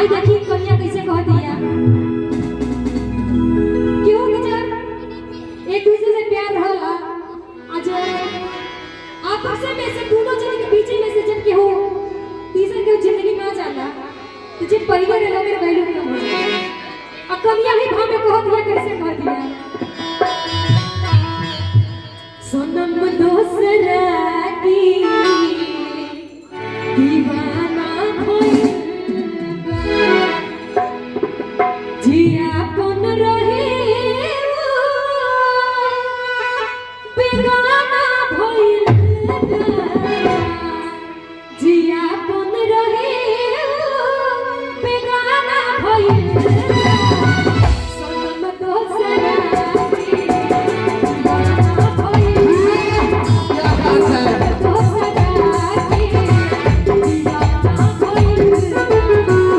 हाय देखी कन्या कैसे कह दिया क्यों कि जब एक दूसरे से प्यार रहला आज आपस में से दोनों जन के बीच में से जब के हो तीसरे के जिंदगी में आ जाला तो जे पहले रे लोग वैल्यू कम हो जाए अब कन्या ही भाव में कह दिया कैसे कह दिया सोनम दोसरा की दीवाना होई जिया कौन रहे बेगाना भइल जिया कौन रहे बेगाना भइल सोनम दोसरा की दीवाना भइल क्या बात है दोसरा की दीवाना भइल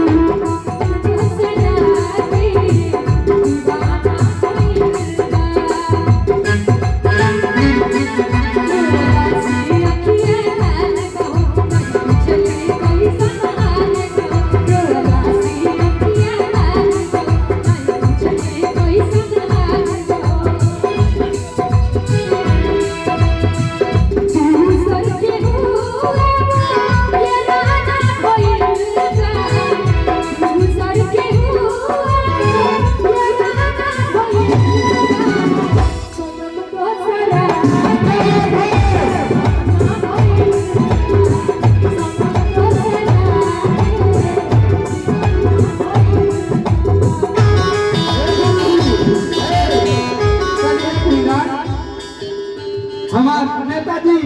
हमारे नेताजी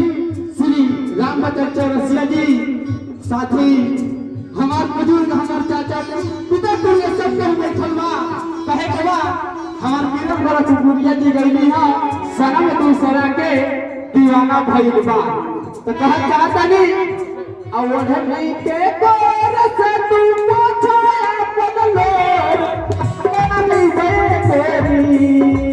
श्री रामभद्र चौरसिया जी साथ ही हमारे बुजुर्ग हमारे चाचा पिता को ये सब कर बैठल बा कहे के बा हमारे वीरन बड़ा कुकुरिया जी गईली हा सनम दूसरा के दीवाना भइल बा तो कहा चाहता नहीं अवधनी के गोर से तू पोछया बदलो तेरी